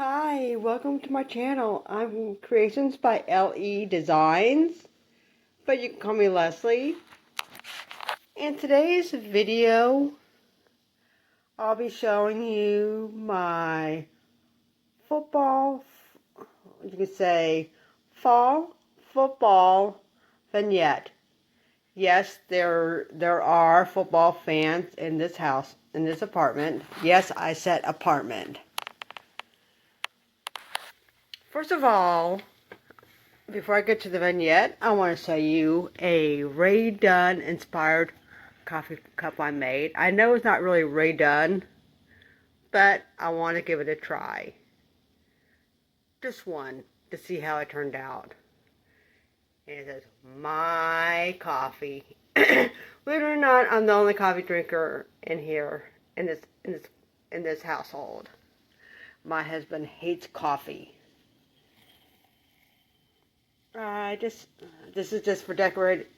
Hi, welcome to my channel. I'm Creations by LE Designs, but you can call me Leslie. In today's video, I'll be showing you my football, you could say, fall football vignette. Yes, there are football fans in this house, in this apartment. Yes, I said apartment. First of all, before I get to the vignette, I want to show you a Ray Dunn inspired coffee cup I made. I know it's not really Ray Dunn, but I want to give it a try. Just one, to see how it turned out. And it says, my coffee. Believe it or not, I'm the only coffee drinker in here, in this household. My husband hates coffee. This is just for decorative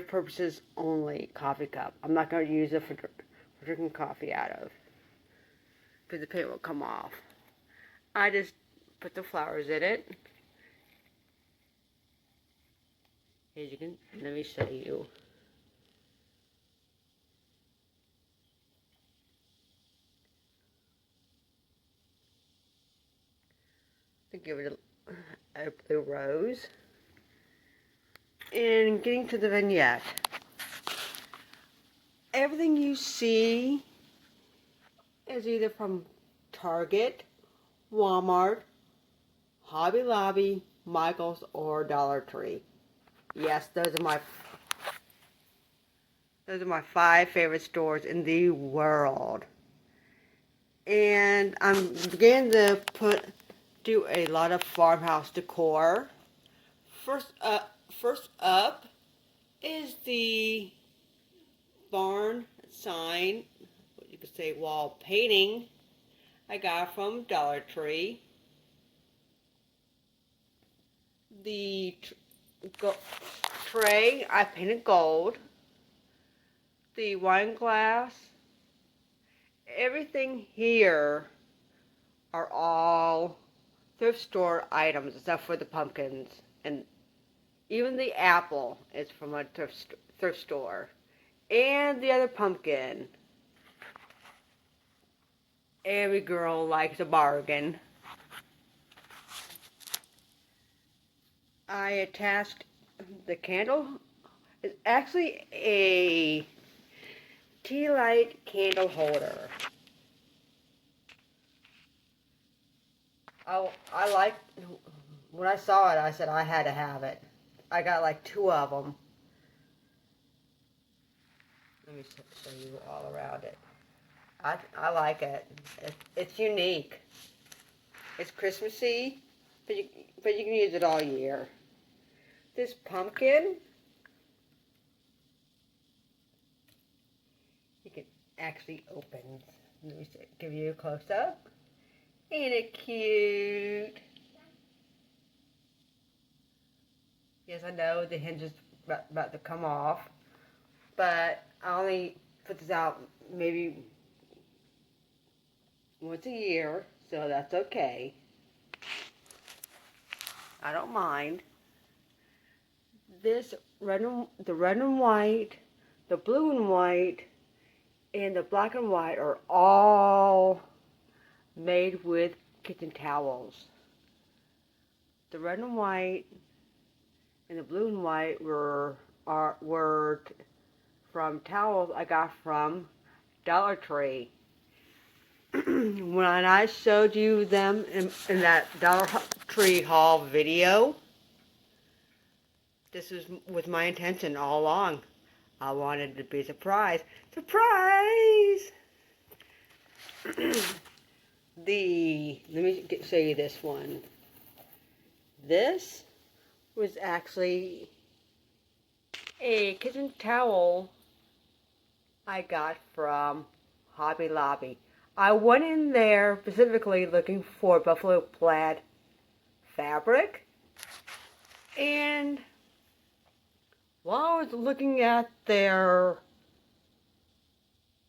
purposes only. Coffee cup. I'm not going to use it for drinking coffee out of, because the paint will come off. I just put the flowers in it. As you can, let me show you. To give it a blue rose. And getting to the vignette. Everything you see is either from Target, Walmart, Hobby Lobby, Michael's, or Dollar Tree. Yes, those are my 5 favorite stores in the world. And I'm beginning to do a lot of farmhouse decor. First up is the barn sign, what you could say wall painting, I got from Dollar Tree. The tray I painted gold. The wine glass. Everything here are all thrift store items except for the pumpkins, and even the apple is from a thrift store, and the other pumpkin. Every girl likes a bargain. I attached the candle. It's actually a tea light candle holder. I like, when I saw it, I said I had to have it. I got like 2 of them. Let me show you all around it. I like it. It's unique. It's Christmassy, but you can use it all year. This pumpkin, you can actually open. Let me give you a close up. Ain't it cute? Yes, I know the hinge is about to come off, but I only put this out maybe once a year, so that's okay. I don't mind. The red and white, the blue and white, and the black and white are all made with kitchen towels. The red and white and the blue and white were from towels I got from Dollar Tree. When I showed you them in that Dollar Tree haul video, this was my intention all along. I wanted to be surprised. Surprise! Let me show you this one. This was actually a kitchen towel I got from Hobby Lobby. I went in there specifically looking for buffalo plaid fabric, and while I was looking at their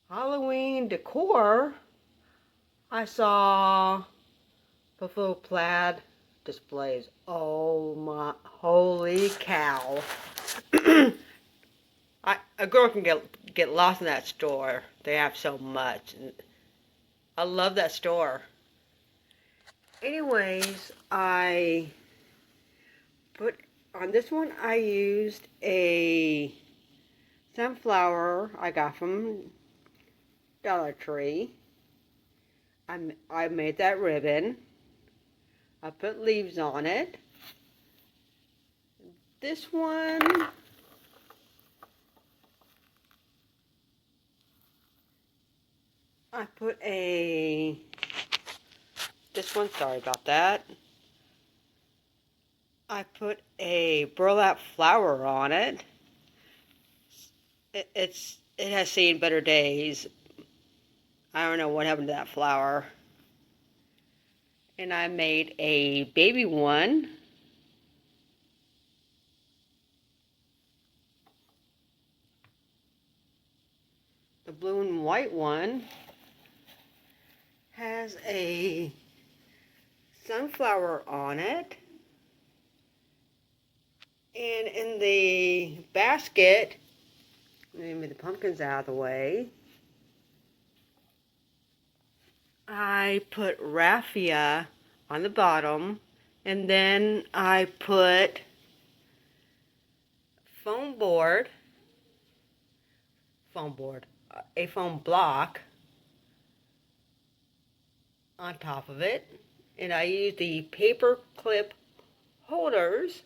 Halloween decor, I saw Buffalo Plaid displays. Oh my, holy cow. A girl can get lost in that store. They have so much. And I love that store. Anyways, I put on this one, I used a sunflower I got from Dollar Tree. I made that ribbon. I put leaves on it. This one, I put sorry about that. I put a burlap flower on it. It has seen better days. I don't know what happened to that flower. And I made a baby one. The blue and white one has a sunflower on it. And in the basket, let me move the pumpkins out of the way, I put raffia on the bottom, and then I put a foam block on top of it, and I used the paper clip holders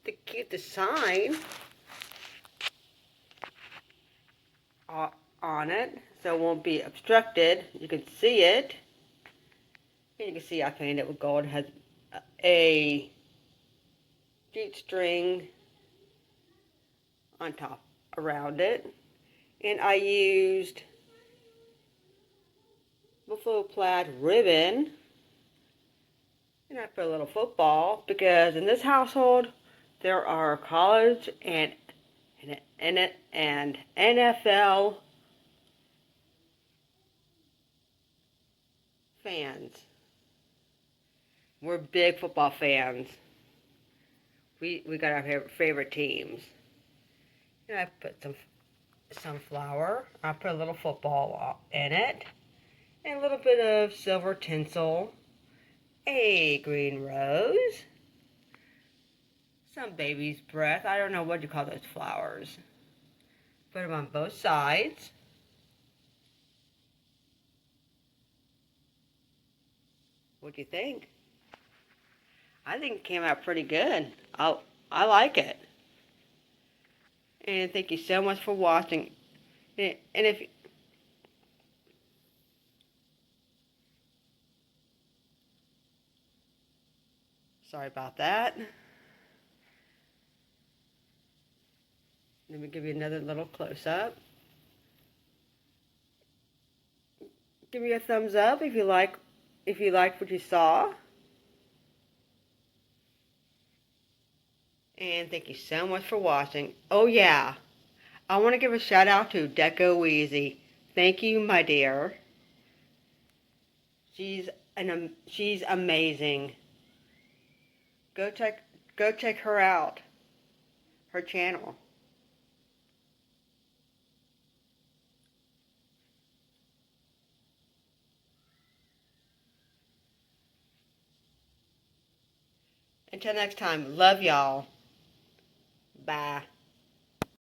to keep the sign on it so it won't be obstructed. You can see it. And you can see I painted it with gold. It has a jute string on top around it. And I used Buffalo Plaid ribbon. And I put a little football because in this household there are college and NFL fans. We're big football fans. We got our favorite teams. And I put some sunflower. I put a little football in it. And a little bit of silver tinsel. A green rose. Some baby's breath. I don't know what you call those flowers. Put them on both sides. What do you think? I think it came out pretty good. I like it. And thank you so much for watching. And if sorry about that. Let me give you another little close-up. Give me a thumbs up if you liked what you saw. And thank you so much for watching. Oh yeah, I want to give a shout out to Deco Weezy. Thank you, my dear. She's amazing. Go check her out. Her channel. Until next time, love y'all. Bye.